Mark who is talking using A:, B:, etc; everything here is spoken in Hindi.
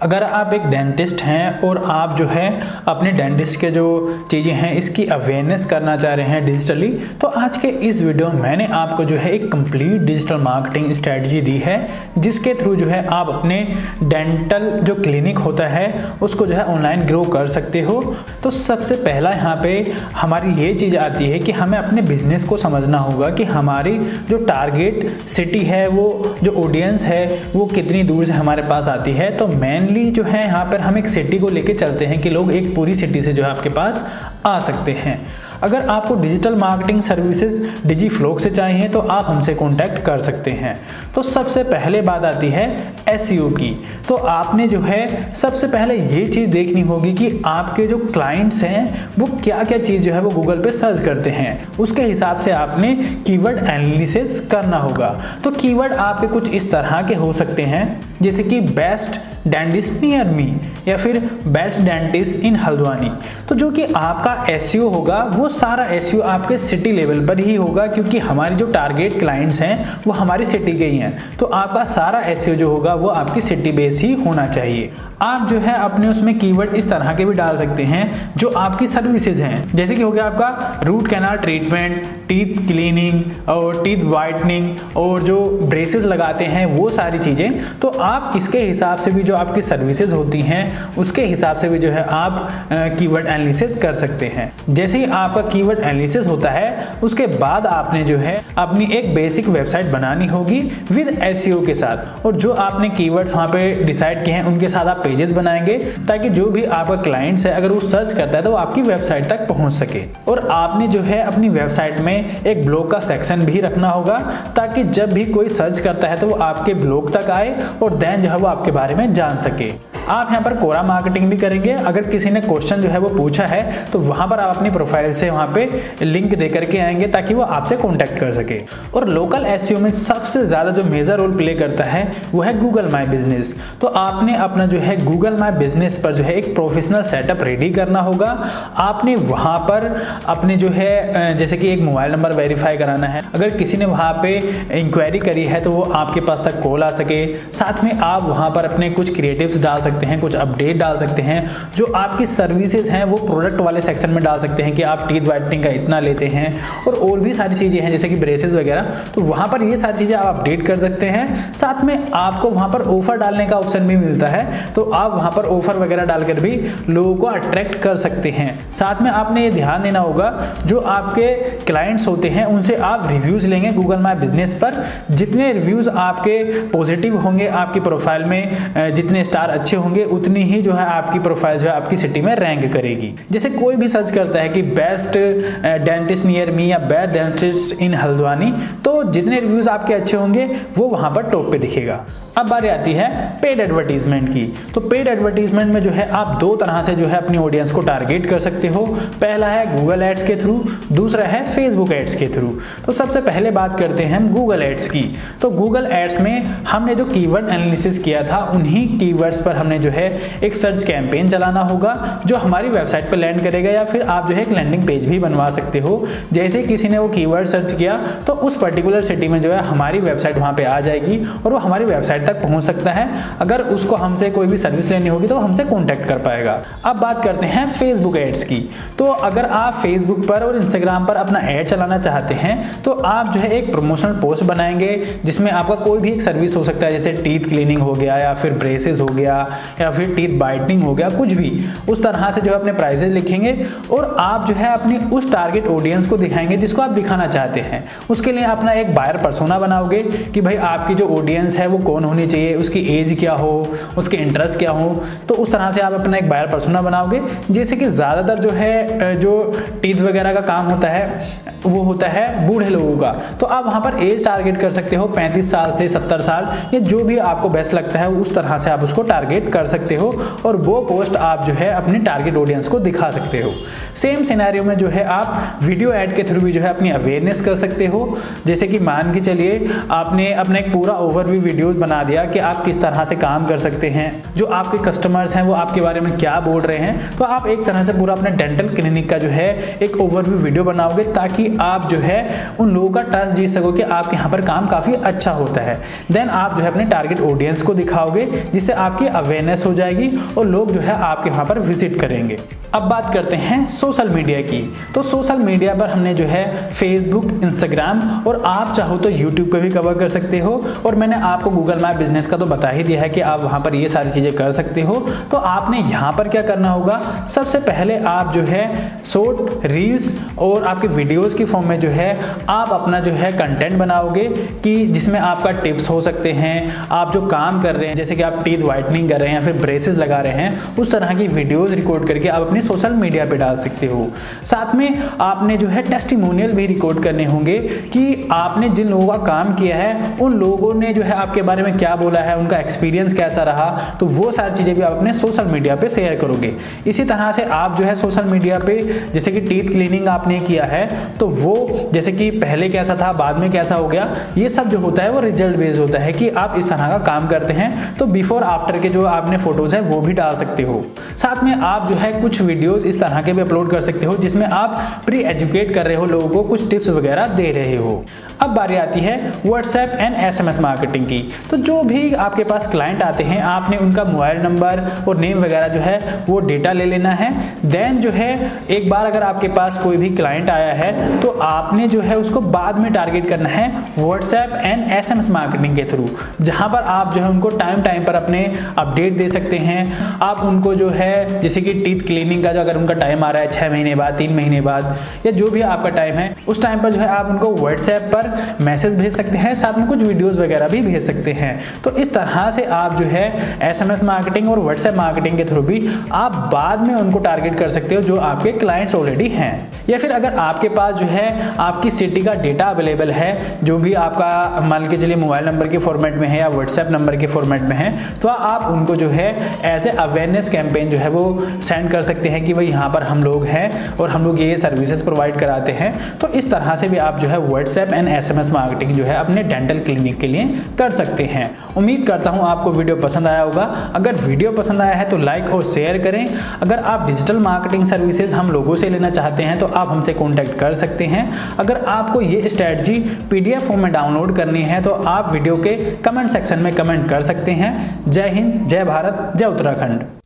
A: अगर आप एक डेंटिस्ट हैं और आप जो है अपने डेंटिस्ट के जो चीज़ें हैं इसकी अवेयरनेस करना चाह रहे हैं डिजिटली, तो आज के इस वीडियो में मैंने आपको जो है एक कंप्लीट डिजिटल मार्केटिंग स्ट्रेटजी दी है, जिसके थ्रू जो है आप अपने डेंटल जो क्लिनिक होता है उसको जो है ऑनलाइन ग्रो कर सकते हो। तो सबसे पहला यहाँ पे हमारी ये चीज़ आती है कि हमें अपने बिजनेस को समझना होगा कि हमारी जो टारगेट सिटी है, वो जो ऑडियंस है वो कितनी दूर से हमारे पास आती है। तो मेनली जो है यहाँ पर हम एक सिटी को लेके चलते हैं कि लोग एक पूरी सिटी से जो है आपके पास आ सकते हैं। अगर आपको डिजिटल मार्केटिंग सर्विसेज डिजीफ्लो से चाहिए तो आप हमसे कांटेक्ट कर सकते हैं। तो सबसे पहले बात आती है एसईओ की। तो आपने जो है सबसे पहले ये चीज़ देखनी होगी कि आपके जो क्लाइंट्स हैं वो क्या क्या चीज़ जो है वो गूगल पे सर्च करते हैं, उसके हिसाब से आपने कीवर्ड एनालिसिस करना होगा। तो कीवर्ड आपके कुछ इस तरह के हो सकते हैं जैसे कि बेस्ट डेंटिस्ट नियर मी या फिर बेस्ट डेंटिस्ट इन हल्द्वानी। तो जो कि आपका एसईओ होगा वो सारा एसईओ आपके सिटी लेवल पर ही होगा, क्योंकि हमारी जो टारगेट क्लाइंट्स हैं वो हमारी सिटी के ही हैं। तो आपका सारा एसईओ जो होगा वो आपकी सिटी बेस ही होना चाहिए। आप जो है अपने उसमें कीवर्ड इस तरह के भी डाल सकते हैं जो आपकी सर्विसेज हैं, जैसे कि हो गया आपका root canal treatment, teeth cleaning और टीथ वाइटनिंग और जो ब्रेसेस लगाते हैं वो सारी चीज़ें। तो आप इसके हिसाब से भी जो आपकी सर्विसेज होती हैं उसके हिसाब से भी जो है आप कीवर्ड एनालिसिस कर सकते हैं। जैसे ही आपका कीवर्ड एनालिसिस होता है उसके बाद आपने जो है अपनी एक बेसिक वेबसाइट बनानी होगी विद एसईओ के साथ, और जो आपने कीवर्ड्स वहाँ पे डिसाइड किए हैं उनके साथ आप पेजेस बनाएंगे ताकि जो भी आपका क्लाइंट्स है अगर वो सर्च करता है तो वो आपकी वेबसाइट तक पहुँच सके। और आपने जो है अपनी वेबसाइट में एक ब्लॉग का सेक्शन भी रखना होगा ताकि जब भी कोई सर्च करता है तो वो आपके ब्लॉग तक आए और देन जो है वो आपके बारे में जान सके। आप यहाँ पर कोरा मार्केटिंग भी करेंगे। अगर किसी ने क्वेश्चन जो है वो पूछा है तो वहाँ पर आप अपनी प्रोफाइल से वहाँ पे लिंक दे करके आएंगे ताकि वो आपसे कांटेक्ट कर सके। और लोकल एसईओ में सबसे ज़्यादा जो मेजर रोल प्ले करता है वो है गूगल माई बिजनेस। तो आपने अपना जो है गूगल माई बिजनेस पर जो है एक प्रोफेशनल सेटअप रेडी करना होगा। आपने वहाँ पर अपने जो है जैसे कि एक मोबाइल नंबर वेरीफाई कराना है। अगर किसी ने वहाँ पे इंक्वायरी करी है तो वो आपके पास तक कॉल आ सके। साथ में आप वहाँ पर अपने कुछ क्रिएटिव्स डाल सकते हैं, कुछ अपडेट डाल सकते हैं। जो आपकी सर्विसेज हैं वो प्रोडक्ट वाले सेक्शन में डाल सकते हैं कि आप टीथ वाइटनिंग का इतना लेते हैं और भी सारी चीज़ें हैं जैसे कि ब्रेसेस वगैरह। तो वहाँ पर ये सारी चीज़ें आप अपडेट कर सकते हैं। साथ में आपको वहाँ पर ऑफर डालने का ऑप्शन भी मिलता है, तो आप वहाँ पर ऑफर वगैरह डालकर भी लोगों को अट्रैक्ट कर सकते हैं। साथ में आपने ये ध्यान देना होगा जो आपके क्लाइंट्स होते हैं उनसे आप रिव्यूज़ लेंगे गूगल माई बिजनेस पर। जितने रिव्यूज़ आपके पॉजिटिव होंगे आपकी प्रोफाइल में, जितने स्टार अच्छे होंगे उतनी ही जो है आपकी प्रोफाइल जो है आपकी सिटी में रैंक करेगी। जैसे कोई भी सर्च करता है कि बेस्ट डेंटिस्ट नियर मी या बेस्ट डेंटिस्ट इन हल्द्वानी, तो जितने रिव्यूज आपके अच्छे होंगे वो वहां पर टॉप पे दिखेगा। अब बारी आती है पेड एडवर्टीजमेंट की। तो पेड एडवर्टीजमेंट में जो है आप दो तरह से जो है अपनी ऑडियंस को टारगेट कर सकते हो। पहला है गूगल एड्स के थ्रू, दूसरा है फेसबुक एड्स के थ्रू। तो सबसे पहले बात करते हैं हम गूगल एड्स की। तो गूगल एड्स में हमने जो कीवर्ड एनालिसिस किया था उन्हीं कीवर्ड्स पर हमने जो है एक सर्च कैंपेन चलाना होगा जो हमारी वेबसाइट पर लैंड करेगा, या फिर आप जो है एक लैंडिंग पेज भी बनवा सकते हो। जैसे किसी ने वो कीवर्ड सर्च किया तो उस पर्टिकुलर सिटी में जो है हमारी वेबसाइट वहाँ पे आ जाएगी और वो हमारी वेबसाइट तक पहुँच सकता है। अगर उसको हमसे कोई भी सर्विस लेनी होगी तो हमसे कॉन्टैक्ट कर पाएगा। अब बात करते हैं फेसबुक एड्स की। तो अगर आप फेसबुक पर और इंस्टाग्राम पर अपना एड चलाना चाहते हैं तो आप जो है एक प्रमोशनल पोस्ट बनाएंगे जिसमें आपका कोई भी एक सर्विस हो सकता है, जैसे टीथ क्लीनिंग हो गया या फिर ब्रेसेस हो गया या फिर टीथ बाइटनिंग हो गया, कुछ भी उस तरह से जो है अपने प्राइसेस लिखेंगे और आप जो है अपनी उस टारगेट ऑडियंस को दिखाएंगे जिसको आप दिखाना चाहते हैं। उसके लिए अपना एक बायर पर्सोना बनाओगे कि भाई आपकी जो ऑडियंस है वो कौन होनी चाहिए, उसकी एज क्या हो, उसके इंटरेस्ट क्या हो। तो उस तरह से आप अपना एक बायर पर्सोना बनाओगे। जैसे कि ज़्यादातर जो है जो टीथ वगैरह का काम होता है वो होता है बूढ़े लोगों का, तो आप वहाँ पर एज टारगेट कर सकते हो 35 साल से 70 साल, या जो भी आपको बेस्ट लगता है उस तरह से आप उसको टारगेट कर सकते हो और वो पोस्ट आप जो है अपनी टारगेट ऑडियंस को दिखा सकते हो। सेम सिनेरियो में जो है आप वीडियो ऐड के थ्रू भी जो है अपनी अवेयरनेस कर सकते हो। जैसे कि मान के चलिए आपने अपना एक पूरा ओवरव्यू वीडियो बना बना दिया कि आप किस तरह से काम कर सकते हैं, जो आपके कस्टमर्स हैं वो आपके बारे में क्या बोल रहे हैं। तो आप एक तरह से पूरा अपने डेंटल क्लिनिक का जो है एक ओवरव्यू वीडियो बनाओगे, ताकि आप जो है उन लोगों का ट्रस्ट जीत सको कि आपके यहाँ पर काम काफ़ी अच्छा होता है। देन आप जो है अपने टारगेट ऑडियंस को दिखाओगे, जिससे आपकी अवेयरनेस हो जाएगी और लोग जो है आपके वहाँ पर विजिट करेंगे। अब बात करते हैं सोशल मीडिया की। तो सोशल मीडिया पर हमने जो है फेसबुक, इंस्टाग्राम और आप चाहो तो यूट्यूब पे भी कवर कर सकते हो। और मैंने आपको गूगल मैप बिजनेस का तो बता ही दिया है कि आप वहाँ पर ये सारी चीज़ें कर सकते हो। तो आपने यहाँ पर क्या करना होगा, सबसे पहले आप जो है शॉर्ट रील्स और आपके वीडियोज़ की फॉर्म में जो है आप अपना जो है कंटेंट बनाओगे, कि जिसमें आपका टिप्स हो सकते हैं, आप जो काम कर रहे हैं, जैसे कि आप टीथ वाइटनिंग कर रहे हैं या फिर ब्रेसेस लगा रहे हैं, उस तरह की वीडियोज़ रिकॉर्ड करके आप अपनी सोशल मीडिया पे डाल सकते हो। साथ में आपने जो है टेस्टिमोनियल भी रिकॉर्ड करने होंगे कि आपने जिन लोगों का काम किया है उन लोगों ने जो है आपके बारे में क्या बोला है, उनका एक्सपीरियंस कैसा रहा। तो वो सारी चीज़ें भी आप अपने सोशल मीडिया पे शेयर करोगे। इसी तरह से आप जो है सोशल मीडिया पे, जैसे कि टीथ क्लीनिंग आपने किया है, तो वो जैसे कि पहले कैसा था बाद में कैसा हो गया, ये सब जो होता है वो रिजल्ट बेस्ड होता है कि आप इस तरह का काम करते हैं। तो बिफोर आफ्टर के जो आपने फोटोज है वो भी डाल सकते हो। साथ में आप जो है कुछ वीडियोस इस तरह के भी अपलोड कर सकते हो, जिसमें आप प्री एजुकेट कर रहे हो लोगों को, कुछ टिप्स वगैरह दे रहे हो। अब बारी आती है व्हाट्सएप एंड SMS मार्केटिंग की। तो जो भी आपके पास क्लाइंट आते हैं, आपने उनका मोबाइल नंबर और नेम वगैरह जो है वो डेटा ले लेना है। देन जो है एक बार अगर आपके पास कोई भी क्लाइंट आया है, तो आपने जो है उसको बाद में टारगेट करना है व्हाट्सएप एंड SMS मार्केटिंग के थ्रू, जहां पर आप जो है उनको टाइम टाइम पर अपने अपडेट दे सकते हैं। आप उनको जो है जैसे कि टीथ क्लीनिंग का जो अगर उनका टाइम आ रहा है 6 महीने बाद, 3 महीने बाद, या जो भी आपका टाइम है, उस टाइम पर जो है आप उनको व्हाट्सएप पर मैसेज भेज सकते हैं, साथ में कुछ वीडियोस वगैरह भी भेज सकते हैं। तो इस तरह से आप जो है SMS मार्केटिंग और व्हाट्सएप मार्केटिंग के थ्रू भी आप बाद में उनको टारगेट कर सकते हो जो आपके क्लाइंट्स ऑलरेडी हैं। या फिर अगर आपके पास जो है आपकी सिटी का डेटा अवेलेबल है, जो भी आपका मान के चलिए मोबाइल नंबर के फॉर्मेट में है या व्हाट्सएप नंबर के फॉर्मेट में है, तो आप उनको जो है एज ए अवेयरनेस कैंपेन जो है वो सेंड कर सकते हैं कि भाई यहाँ पर हम लोग हैं और हम लोग ये सर्विसेज प्रोवाइड कराते हैं। तो इस तरह से भी आप जो है व्हाट्सएप एंड SMS मार्केटिंग जो है अपने डेंटल क्लिनिक के लिए कर सकते हैं। उम्मीद करता हूँ आपको वीडियो पसंद आया होगा। अगर वीडियो पसंद आया है तो लाइक और शेयर करें। अगर आप डिजिटल मार्केटिंग सर्विसेज हम लोगों से लेना चाहते हैं तो आप हमसे कॉन्टैक्ट कर सकते हैं। अगर आपको ये स्ट्रैटेजी PDF फॉर्म में डाउनलोड करनी है तो आप वीडियो के कमेंट सेक्शन में कमेंट कर सकते हैं। जय हिंद, जय भारत, जय उत्तराखंड।